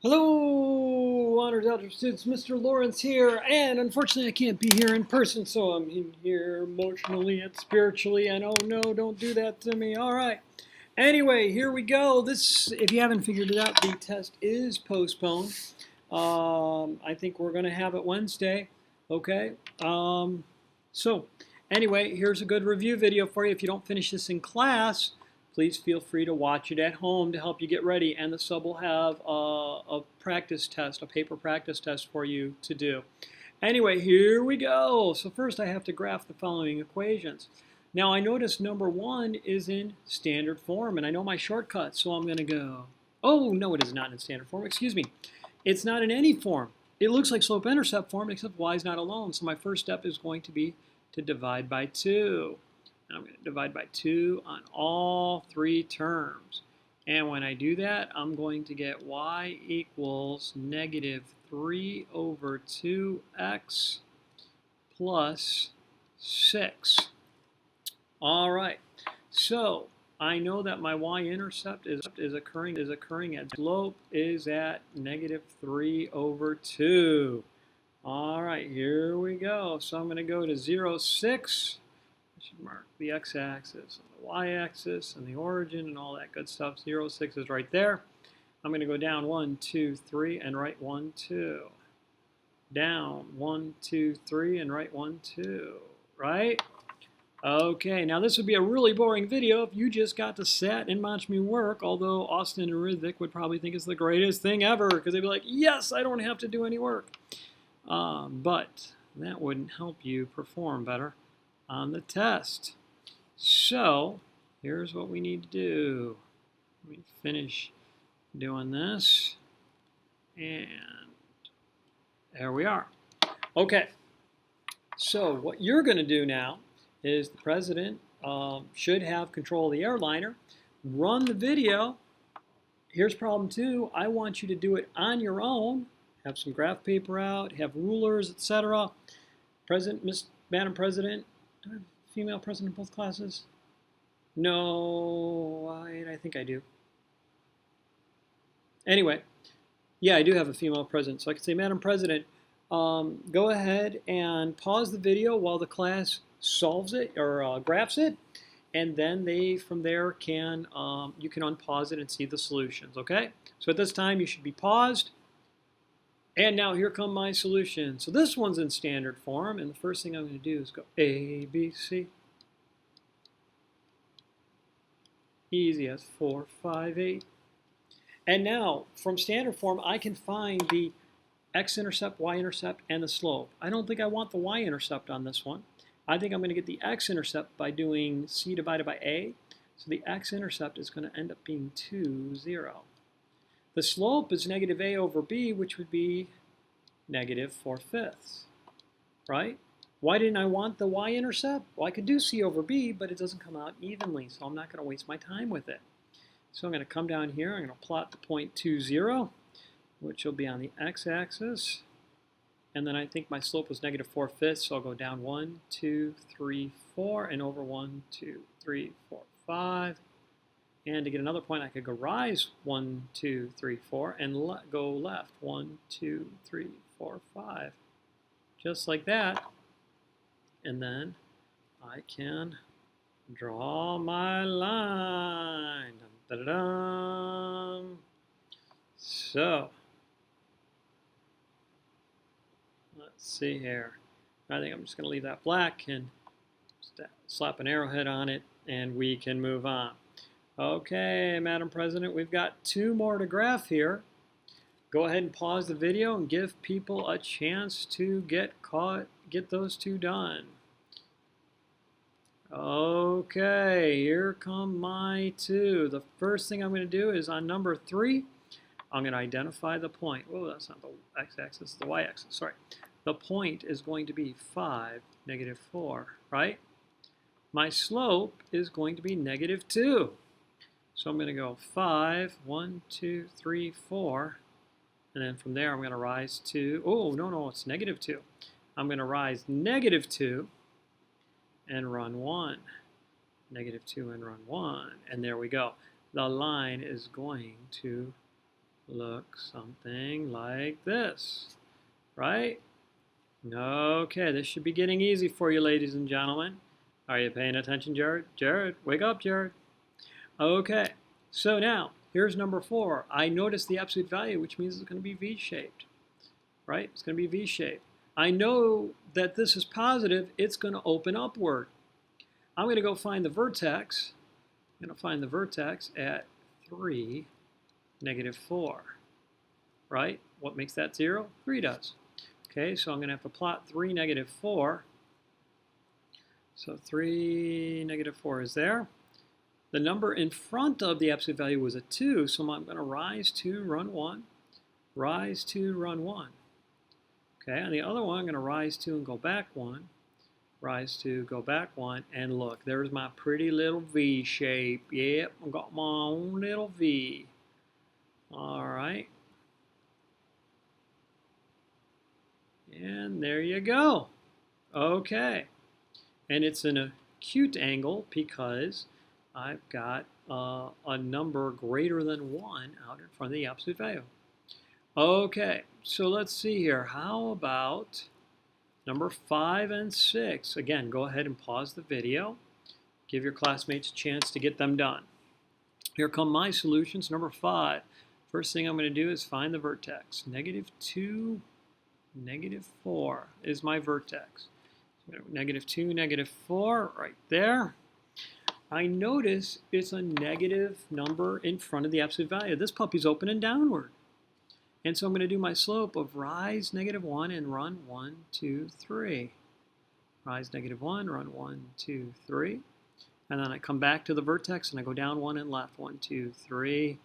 Hello, honored elder students. Mr. Lawrence here, and unfortunately I can't be here in person, so I'm in here emotionally and spiritually, and oh no, don't do that to me. All right. Anyway, here we go. This, if you haven't figured it out, the test is postponed. I think we're going to have it Wednesday. Okay. So, anyway, here's a good review video for you. If you don't finish this in class, please feel free to watch it at home to help you get ready. And the sub will have a practice test, a paper practice test for you to do. Anyway, here we go. So first I have to graph the following equations. Now I notice number one is in standard form, and I know my shortcut, so I'm going to go, oh, no, it is not in standard form. Excuse me. It's not in any form. It looks like slope-intercept form, except y is not alone. So my first step is going to be to divide by 2. And I'm going to divide by 2 on all three terms. And when I do that, I'm going to get y equals negative 3 over 2x plus 6. All right, so I know that my y-intercept is occurring at slope is at negative 3 over 2. All right, here we go. So I'm going to go to 0, 6. I should mark the x-axis and the y-axis and the origin and all that good stuff. 0, 6 is right there. I'm going to go down 1, 2, 3 and write 1, 2. Down 1, 2, 3 and write 1, 2. Right? Okay, now this would be a really boring video if you just got to sit and watch me work, although Austin and Rithvik would probably think it's the greatest thing ever because they'd be like, yes, I don't have to do any work. But that wouldn't help you perform better on the test. So here's what we need to do. Let me finish doing this, and there we are. Okay, so what you're going to do now is the president should have control of the airliner. Run the video. Here's problem 2. I want you to do it on your own. Have some graph paper out, have rulers, etc. Madam President, do I have a female president in both classes? No, I think I do. Anyway, yeah, I do have a female president. So I can say, Madam President, go ahead and pause the video while the class solves it or graphs it, and then they from there can you can unpause it and see the solutions. Okay, so at this time you should be paused, and now here come my solutions. So this one's in standard form, and the first thing I'm going to do is go A, B, C. Easy as 4, 5, 8. And now from standard form I can find the x-intercept, y-intercept, and the slope. I don't think I want the y-intercept on this one. I think I'm going to get the x-intercept by doing c divided by a. So the x-intercept is going to end up being 2, 0. The slope is negative a over b, which would be negative 4/5, right? Why didn't I want the y-intercept? Well, I could do c over b, but it doesn't come out evenly, so I'm not going to waste my time with it. So I'm going to come down here, I'm going to plot the point 2, 0, which will be on the x-axis. And then I think my slope was negative 4/5, so I'll go down 1, 2, 3, 4, and over 1, 2, 3, 4, 5. And to get another point, I could go rise 1, 2, 3, 4, and go left 1, 2, 3, 4, 5. Just like that. And then I can draw my line. Dun, dun, dun, dun. So let's see here. I think I'm just going to leave that black and slap an arrowhead on it, and we can move on. Okay, Madam President, we've got 2 more to graph here. Go ahead and pause the video and give people a chance to get those 2 done. Okay, here come my 2. The first thing I'm going to do is on number 3, I'm going to identify the point. Oh, that's not the x-axis, it's the y-axis, sorry. The point is going to be 5, negative 4, right? My slope is going to be negative 2. So I'm going to go 5, 1, 2, 3, 4. And then from there I'm going to rise to, oh, no, it's negative 2. I'm going to rise negative 2 and run 1. Negative 2 and run 1. And there we go. The line is going to look something like this, right? Okay, this should be getting easy for you, ladies and gentlemen. Are you paying attention, Jared? Jared, wake up, Jared. Okay, so now, here's number 4. I notice the absolute value, which means it's going to be V-shaped, right? It's going to be V-shaped. I know that this is positive. It's going to open upward. I'm going to go find the vertex. I'm going to find the vertex at 3, -4, right? What makes that 0? 3 does. Okay, so I'm going to have to plot 3, -4. So 3, -4 is there. The number in front of the absolute value was a 2, so I'm going to rise 2, run 1, rise 2, run 1. Okay, on the other one, I'm going to rise 2 and go back 1, rise 2, go back 1, and look, there's my pretty little V shape. Yep, I've got my own little V. All right. And there you go. Okay. And it's an acute angle because I've got a number greater than 1 out in front of the absolute value. Okay, so let's see here. How about number 5 and 6? Again, go ahead and pause the video. Give your classmates a chance to get them done. Here come my solutions. Number 5. First thing I'm going to do is find the vertex. -2, -4 is my vertex. So -2, -4 right there. I notice it's a negative number in front of the absolute value. This puppy's opening downward. And so I'm going to do my slope of rise -1 and run 1, 2, 3. Rise -1, run 1, 2, 3. And then I come back to the vertex and I go down 1 and left. 1, 2, 3.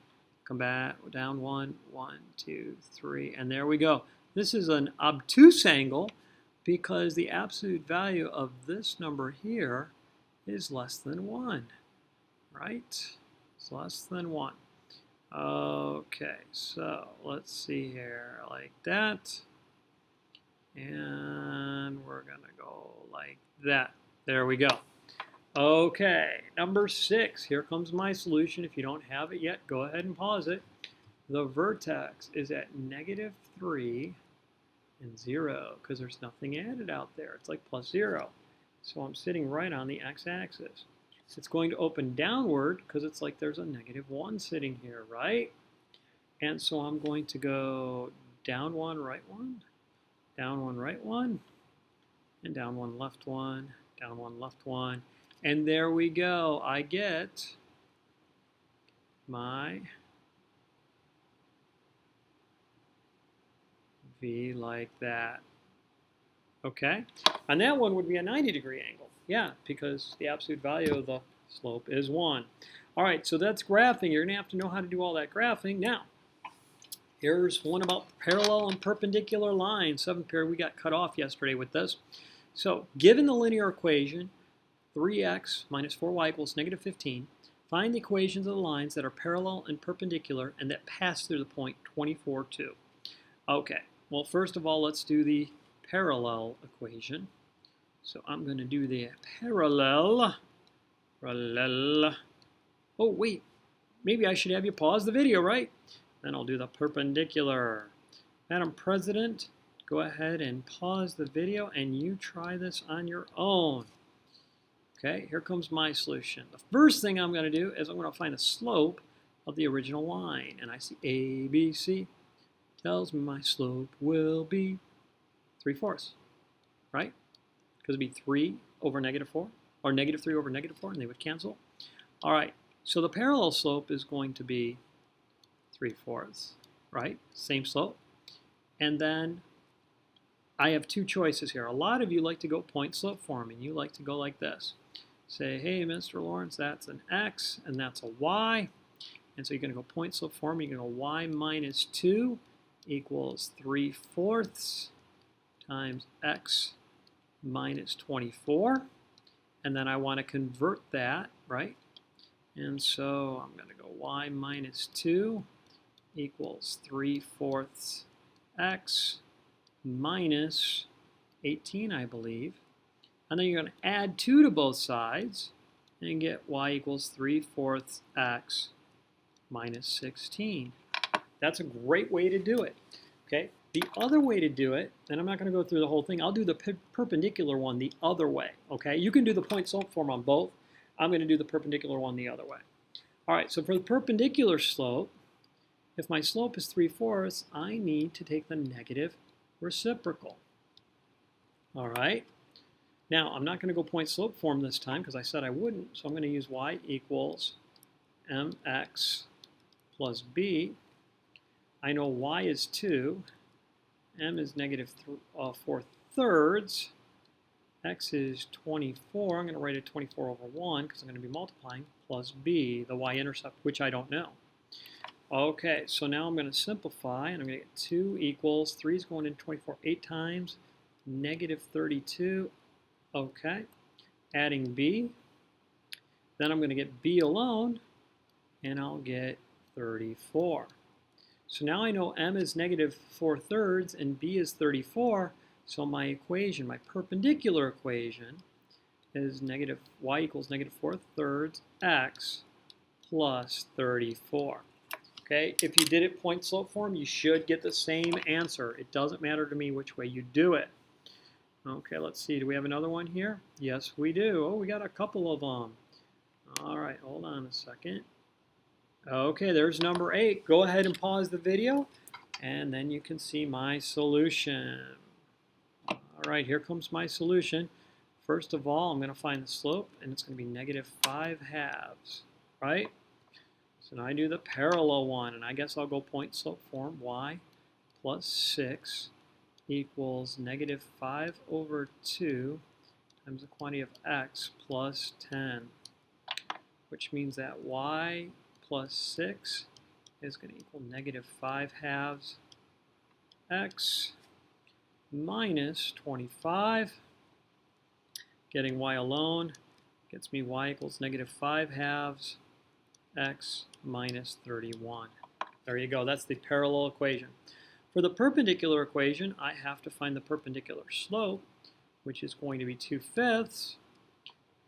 Come back, down 1, 1, 2, 3. And there we go. This is an obtuse angle because the absolute value of this number here is less than 1. Right? It's less than 1. Okay, so let's see here, like that, and we're gonna go like that. There we go. Okay, number 6, here comes my solution. If you don't have it yet, go ahead and pause it. The vertex is at -3 and 0, because there's nothing added out there. It's like +0. So I'm sitting right on the x-axis. It's going to open downward because it's like there's a -1 sitting here, right? And so I'm going to go down 1, right 1, down 1, right 1, and down 1, left 1, down 1, left 1. And there we go. I get my V like that. Okay? And that one would be a 90-degree angle. Yeah, because the absolute value of the slope is 1. All right, so that's graphing. You're going to have to know how to do all that graphing. Now, here's one about parallel and perpendicular lines. 7th period, we got cut off yesterday with this. So, given the linear equation, 3x minus 4y equals -15, find the equations of the lines that are parallel and perpendicular and that pass through the point 24, 2. Okay, well, first of all, let's do the parallel equation. So I'm going to do the parallel. Oh, wait. Maybe I should have you pause the video, right? Then I'll do the perpendicular. Madam President, go ahead and pause the video and you try this on your own. Okay, here comes my solution. The first thing I'm going to do is I'm going to find the slope of the original line. And I see ABC tells me my slope will be 3/4, right? Because it'd be 3 over -4, or -3 over -4, and they would cancel. All right, so the parallel slope is going to be 3/4, right? Same slope. And then I have 2 choices here. A lot of you like to go point slope forming. You like to go like this. Say, hey, Mr. Lawrence, that's an X, and that's a Y. And so you're going to go point slope forming. You're going to go Y minus 2 equals 3/4 times X minus 24, and then I want to convert that, right? And so I'm going to go y minus 2 equals 3/4 x minus 18, I believe. And then you're going to add 2 to both sides and get y equals 3/4 x minus 16. That's a great way to do it. Okay. The other way to do it, and I'm not going to go through the whole thing, I'll do the perpendicular one the other way. Okay. You can do the point slope form on both. I'm going to do the perpendicular one the other way. All right. So for the perpendicular slope, if my slope is 3/4, I need to take the negative reciprocal. All right. Now, I'm not going to go point slope form this time because I said I wouldn't. So I'm going to use y equals mx plus b. I know y is 2. M is negative 4/3. X is 24. I'm going to write it 24 over 1 because I'm going to be multiplying, plus b, the y-intercept, which I don't know. Okay, so now I'm going to simplify, and I'm going to get 2 equals, 3 is going into 24 8 times, negative 32. Okay, adding b. Then I'm going to get b alone, and I'll get 34. So now I know m is negative 4/3 and b is 34. So my equation, my perpendicular equation, is y equals negative 4/3 x plus 34. Okay, if you did it point slope form, you should get the same answer. It doesn't matter to me which way you do it. Okay, let's see. Do we have another one here? Yes, we do. Oh, we got a couple of them. All right, hold on a second. Okay, there's number 8. Go ahead and pause the video, and then you can see my solution. All right, here comes my solution. First of all, I'm going to find the slope, and it's going to be negative 5/2, right? So now I do the parallel one, and I guess I'll go point slope form. Y plus 6 equals negative 5/2 times the quantity of x plus 10, which means that y plus 6 is going to equal negative 5/2 x minus 25. Getting y alone gets me y equals negative 5/2 x minus 31. There you go. That's the parallel equation. For the perpendicular equation, I have to find the perpendicular slope, which is going to be 2/5.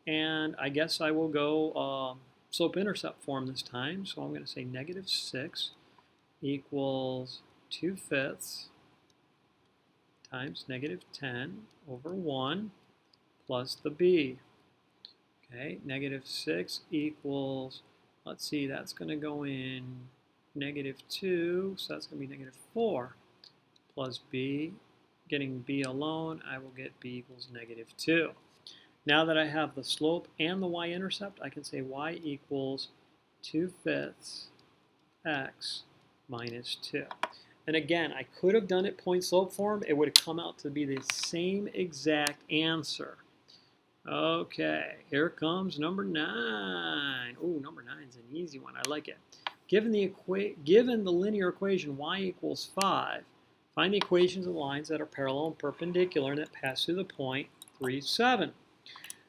And I guess I will go slope-intercept form this time. So I'm going to say negative 6 equals 2/5 times negative 10 over 1 plus the b. Okay, negative 6 equals, let's see, that's going to go in negative 2, so that's going to be negative 4 plus b. Getting b alone, I will get b equals negative 2. Now that I have the slope and the y-intercept, I can say y equals 2/5 x minus 2. And again, I could have done it point slope form. It would have come out to be the same exact answer. Okay, here comes number 9. Oh, number 9 is an easy one. I like it. Given the linear equation y equals 5, find the equations of the lines that are parallel and perpendicular and that pass through the point 3, 7.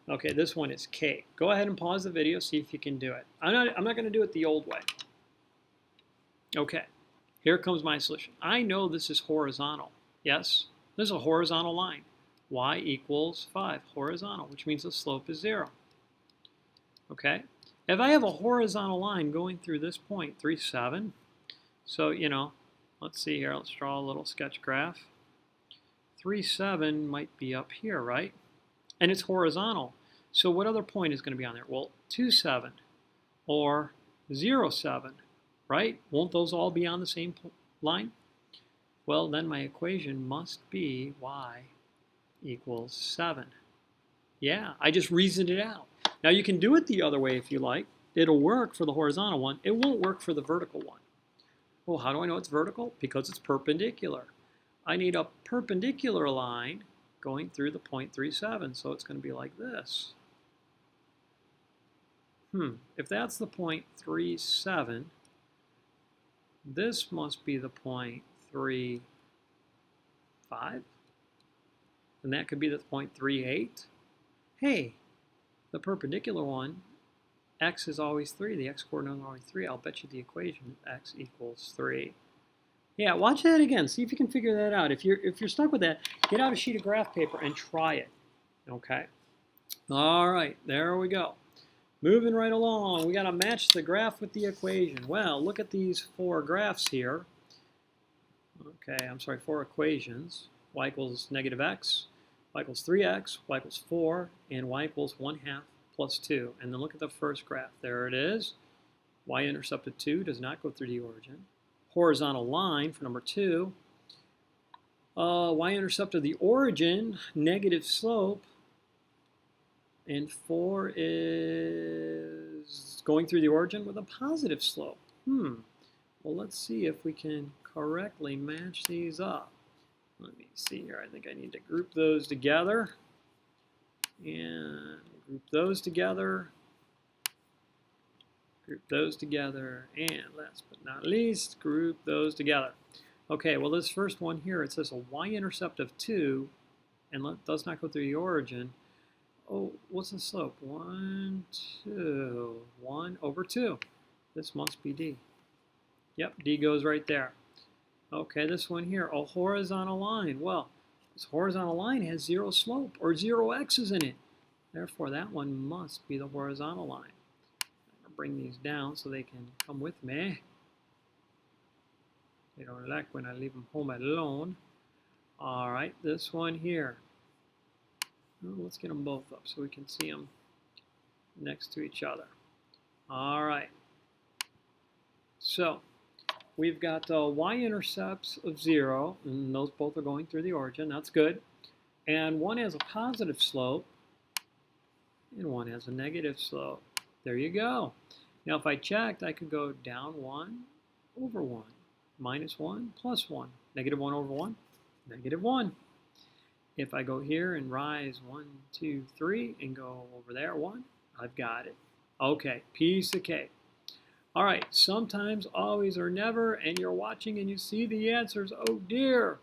Okay, this one is K. Go ahead and pause the video, see if you can do it. I'm not going to do it the old way. Okay, here comes my solution. I know this is horizontal. Yes, this is a horizontal line. Y equals 5, horizontal, which means the slope is 0. Okay, if I have a horizontal line going through this point, 3, 7, so, let's see here, let's draw a little sketch graph. 3, 7 might be up here, right? And it's horizontal. So what other point is going to be on there? Well, 2, 7 or 0, 7, right? Won't those all be on the same line? Well, then my equation must be y equals 7. Yeah, I just reasoned it out. Now you can do it the other way if you like. It'll work for the horizontal one. It won't work for the vertical one. Well, how do I know it's vertical? Because it's perpendicular. I need a perpendicular line going through the point 3, 7. So it's going to be like this. If that's the point 3, 7, this must be the point 3, 5. And that could be the point 3, 8. Hey, the perpendicular one, x is always 3. The x-coordinate is always 3. I'll bet you the equation x equals 3. Yeah, watch that again. See if you can figure that out. If you're stuck with that, get out a sheet of graph paper and try it. Okay. All right, there we go. Moving right along, we got to match the graph with the equation. Well, look at these four graphs here. Okay, I'm sorry, four equations. Y equals negative x, y equals 3x, y equals 4, and y equals 1/2 plus 2. And then look at the first graph. There it is. Y-intercept of 2 does not go through the origin. Horizontal line for number 2. Y-intercept of the origin, negative slope. And 4 is going through the origin with a positive slope. Well, let's see if we can correctly match these up. Let me see here. I think I need to group those together. And group those together. Group those together. And last but not least, group those together. Okay, well this first one here, it says a y-intercept of 2 and does not go through the origin. Oh, what's the slope? 1, 2, 1 over 2. This must be D. Yep, D goes right there. Okay, this one here, a horizontal line. Well, this horizontal line has 0 slope or 0 x's in it. Therefore, that one must be the horizontal line. I'm going to bring these down so they can come with me. They don't like when I leave them home alone. All right, this one here. Well, let's get them both up so we can see them next to each other. All right. So we've got y-intercepts of 0, and those both are going through the origin. That's good. And one has a positive slope, and one has a negative slope. There you go. Now, if I checked, I could go down 1 over 1, minus 1 plus 1, negative 1 over 1, negative 1. If I go here and rise 1, 2, 3 and go over there 1, I've got it. Okay, piece of cake. All right, sometimes, always, or never, and you're watching and you see the answers. Oh dear.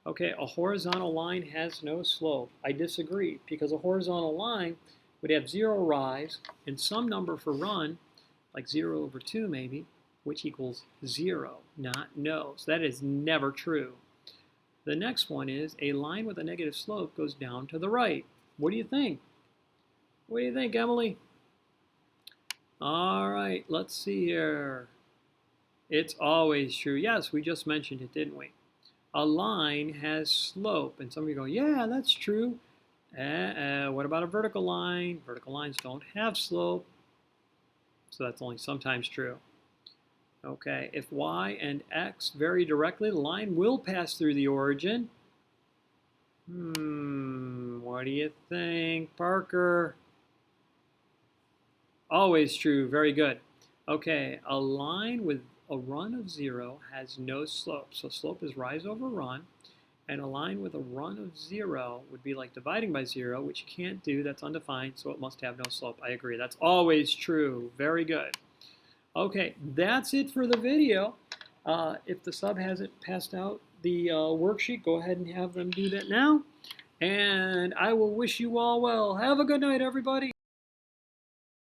Okay, a horizontal line has no slope. I disagree, because a horizontal line would have 0 rise and some number for run, like 0 over 2 maybe, which equals 0, not no. So that is never true. The next one is a line with a negative slope goes down to the right. What do you think? What do you think, Emily? All right, let's see here. It's always true. Yes, we just mentioned it, didn't we? A line has slope. And some of you go, yeah, that's true. What about a vertical line? Vertical lines don't have slope. So that's only sometimes true. Okay, if y and x vary directly, the line will pass through the origin. What do you think, Parker? Always true, very good. Okay, a line with a run of 0 has no slope. So slope is rise over run. And a line with a run of 0 would be like dividing by 0, which you can't do, that's undefined, so it must have no slope. I agree, that's always true, very good. Okay, that's it for the video. If the sub hasn't passed out the worksheet, go ahead and have them do that now. And I will wish you all well. Have a good night, everybody.